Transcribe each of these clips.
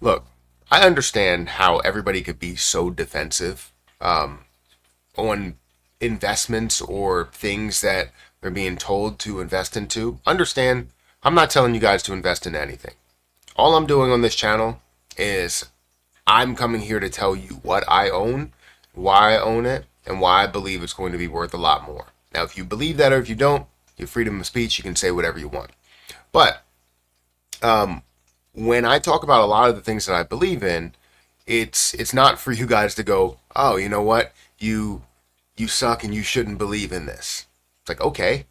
Look, I understand how everybody could be so defensive on investments or things that they're being told to invest into. Understand, I'm not telling you guys to invest in anything. All I'm doing on this channel is I'm coming here to tell you what I own, why I own it, and why I believe it's going to be worth a lot more. Now, if you believe that or if you don't, your freedom of speech, you can say whatever you want. But when I talk about a lot of the things that I believe in, it's not for you guys to go, oh, you know what, you suck and you shouldn't believe in this. It's like, okay,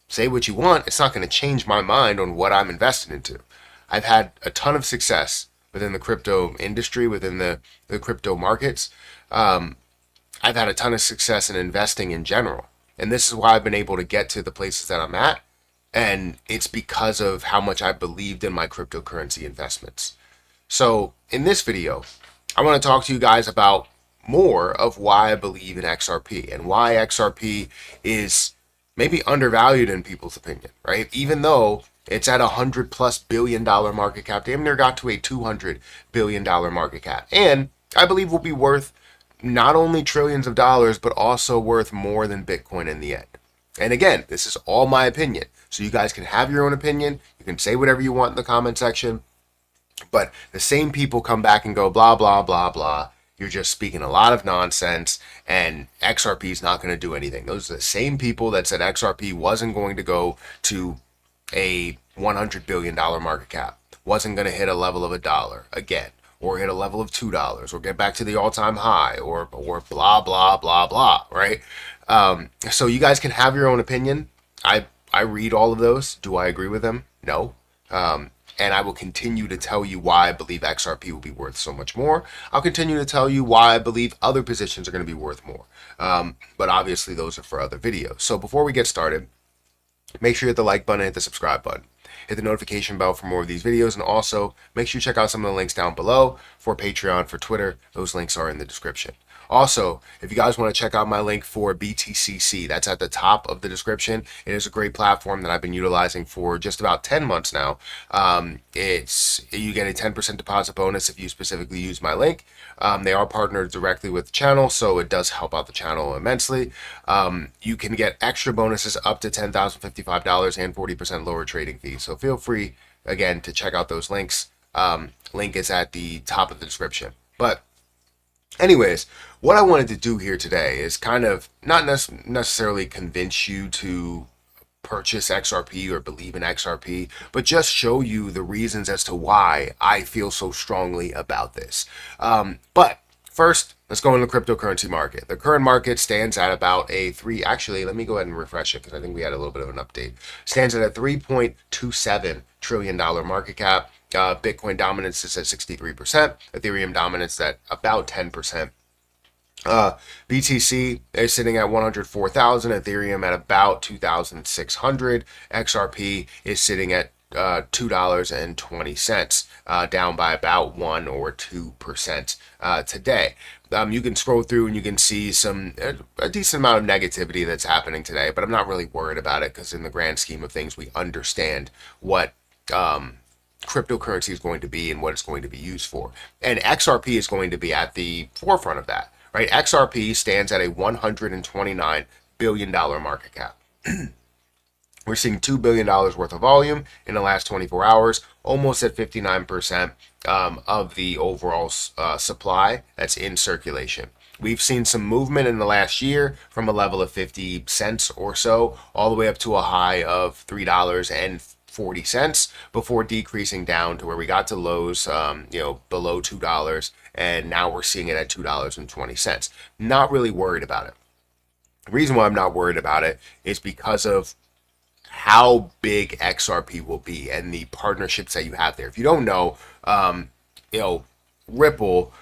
say what you want. It's not going to change my mind on what I'm invested into. I've had a ton of success within the crypto industry, within the crypto markets. I've had a ton of success in investing in general. And this is why I've been able to get to the places that I'm at. And it's because of how much I believed in my cryptocurrency investments. So in this video, I want to talk to you guys about more of why I believe in XRP and why XRP is maybe undervalued in people's opinion, right? Even though it's at $100+ billion market cap, damn near got to a $200 billion market cap. And I believe will be worth not only trillions of dollars, but also worth more than Bitcoin in the end. And again, this is all my opinion. So you guys can have your own opinion. You can say whatever you want in the comment section. But the same people come back and go, blah, blah, blah, blah. You're just speaking a lot of nonsense, and XRP is not going to do anything. Those are the same people that said XRP wasn't going to go to a $100 billion market cap, wasn't going to hit a level of $1 again, or hit a level of $2, or get back to the all-time high, or blah, blah, blah, blah, right? So you guys can have your own opinion. I read all of those. Do I agree with them? No. And I will continue to tell you why I believe XRP will be worth so much more. I'll continue to tell you why I believe other positions are going to be worth more. But obviously, those are for other videos. So before we get started, make sure you hit the like button, hit the subscribe button, hit the notification bell for more of these videos, and also make sure you check out some of the links down below for Patreon, for Twitter. Those links are in the description. Also, if you guys want to check out my link for BTCC, that's at the top of the description. It is a great platform that I've been utilizing for just about 10 months now. You get a 10% deposit bonus if you specifically use my link. They are partnered directly with the channel, so it does help out the channel immensely. You can get extra bonuses up to $10,055 and 40% lower trading fees. So feel free, again, to check out those links. Link is at the top of the description. But anyways, what I wanted to do here today is kind of not necessarily convince you to purchase XRP or believe in XRP, but just show you the reasons as to why I feel so strongly about this. But first, let's go in the cryptocurrency market. The current market stands at about actually, let me go ahead and refresh it because I think we had a little bit of an update. Stands at a $3.27 trillion market cap. Bitcoin dominance is at 63%. Ethereum dominance at about 10%. BTC is sitting at 104,000. Ethereum at about 2,600. XRP is sitting at $2.20, down by about 1 or 2% today. You can scroll through and you can see a decent amount of negativity that's happening today, but I'm not really worried about it because in the grand scheme of things, we understand what cryptocurrency is going to be and what it's going to be used for. And XRP is going to be at the forefront of that, right? XRP stands at a $129 billion market cap. We're seeing $2 billion worth of volume in the last 24 hours, almost at 59% of the overall supply that's in circulation. We've seen some movement in the last year from a level of 50 cents or so, all the way up to a high of $3.40 before decreasing down to where we got to lows, below $2, and now we're seeing it at $2.20. Not really worried about it. The reason why I'm not worried about it is because of how big XRP will be and the partnerships that you have there. If you don't know, Ripple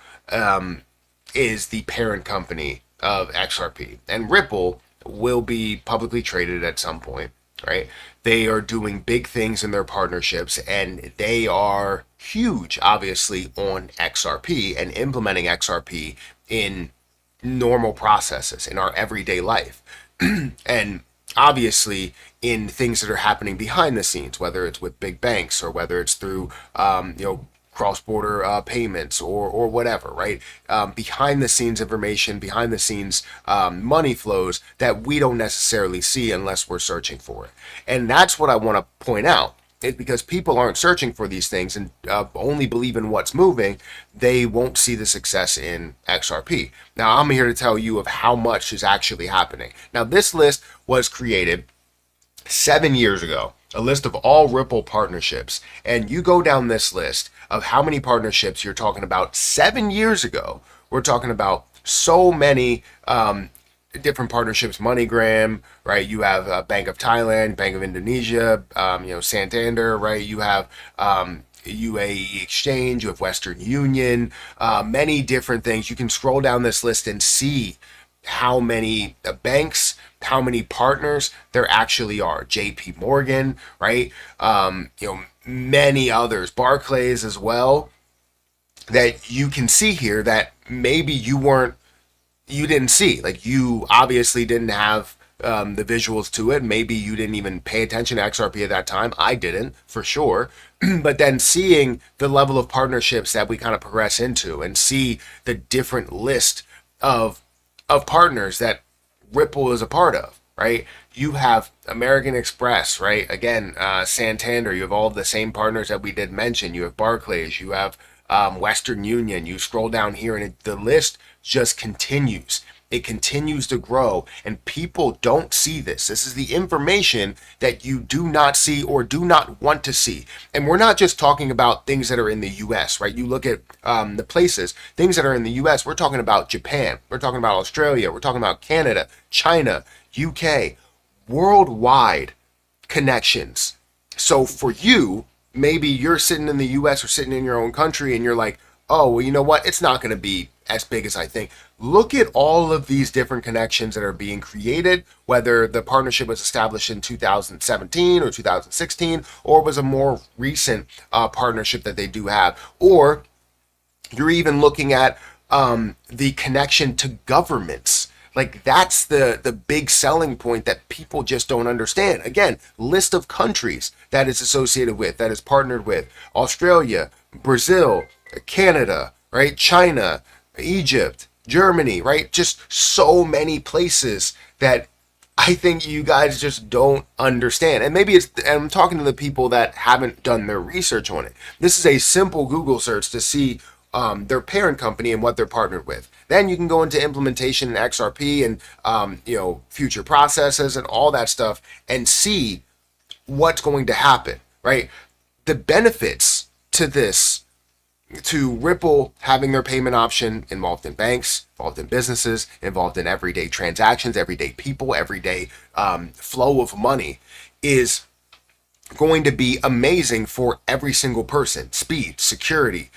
is the parent company of XRP, and Ripple will be publicly traded at some point, right? They are doing big things in their partnerships, and they are huge, obviously, on XRP and implementing XRP in normal processes in our everyday life. And obviously in things that are happening behind the scenes, whether it's with big banks or whether it's through cross-border payments or whatever, right? Behind the scenes information, behind the scenes money flows that we don't necessarily see unless we're searching for it. And that's what I want to point out. It's because people aren't searching for these things and only believe in what's moving, they won't see the success in XRP. Now, I'm here to tell you of how much is actually happening. Now, this list was created 7 years ago, a list of all Ripple partnerships. And you go down this list of how many partnerships you're talking about 7 years ago. We're talking about so many different partnerships. MoneyGram, right? You have Bank of Thailand, Bank of Indonesia, Santander, right? You have UAE Exchange, you have Western Union, many different things. You can scroll down this list and see how many banks, how many partners there actually are. JP Morgan, right? Many others, Barclays as well, that you can see here that maybe you didn't see. Like, you obviously didn't have the visuals to it. Maybe you didn't even pay attention to XRP at that time. I didn't, for sure. But then seeing the level of partnerships that we kind of progress into and see the different list of partners that Ripple is a part of, right? You have American Express, right? Again, Santander. You have all the same partners that we did mention. You have Barclays. You have Western Union. You scroll down here and the list just continues. It continues to grow, and people don't see this. This is the information that you do not see or do not want to see. And we're not just talking about things that are in the US, right? You look at the places, things that are in the US, we're talking about Japan, we're talking about Australia, we're talking about Canada, China, UK, worldwide connections. So for you, maybe you're sitting in the US or sitting in your own country and you're like, oh, well, you know what? It's not going to be as big as I think. Look at all of these different connections that are being created, whether the partnership was established in 2017 or 2016, or was a more recent partnership that they do have. Or you're even looking at the connection to governments. Like, that's the big selling point that people just don't understand. Again, list of countries that is associated with, that is partnered with: Australia, Brazil, Canada, right? China, Egypt, Germany, right? Just so many places that I think you guys just don't understand. And maybe and I'm talking to the people that haven't done their research on it. This is a simple Google search to see their parent company and what they're partnered with. Then you can go into implementation and XRP and future processes and all that stuff and see what's going to happen, right? The benefits to this, to Ripple having their payment option involved in banks, involved in businesses, involved in everyday transactions, everyday people, everyday flow of money, is going to be amazing for every single person. Speed, security,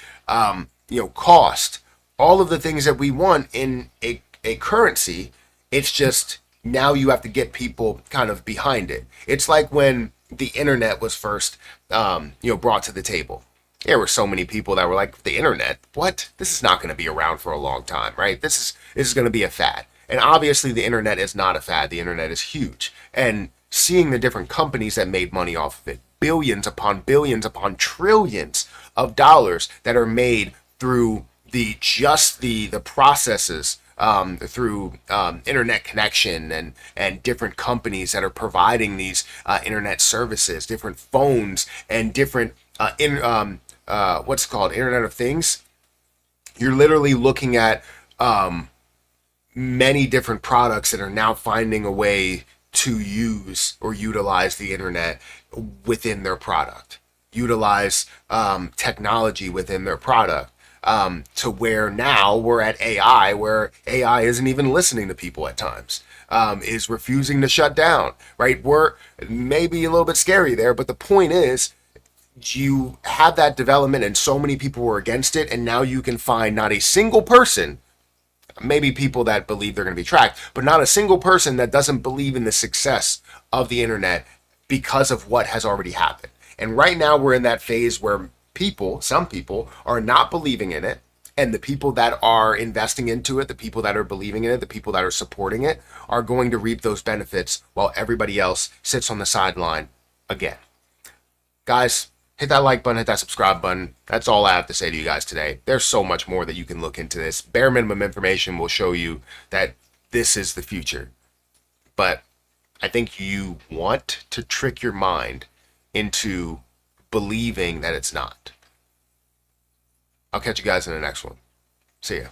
cost, all of the things that we want in a currency. It's just now you have to get people kind of behind it. It's like when the internet was first brought to the table. There were so many people that were like, the internet, what? This is not going to be around for a long time, right? This is going to be a fad. And obviously the internet is not a fad. The internet is huge. And seeing the different companies that made money off of it, billions upon trillions of dollars that are made through the processes, through internet connection and different companies that are providing these internet services, different phones and different what's called Internet of Things. You're literally looking at many different products that are now finding a way to use or utilize the internet within their product, utilize technology within their product, to where now we're at AI, where AI isn't even listening to people at times, is refusing to shut down, right? We're maybe a little bit scary there, but the point is, you have that development and so many people were against it, and now you can find not a single person, maybe people that believe they're going to be tracked, but not a single person that doesn't believe in the success of the internet because of what has already happened. And right now we're in that phase where some people are not believing in it, and the people that are investing into it, the people that are believing in it, the people that are supporting it, are going to reap those benefits while everybody else sits on the sideline again. Guys, hit that like button, hit that subscribe button. That's all I have to say to you guys today. There's so much more that you can look into this. Bare minimum information will show you that this is the future. But I think you want to trick your mind into believing that it's not. I'll catch you guys in the next one. See ya.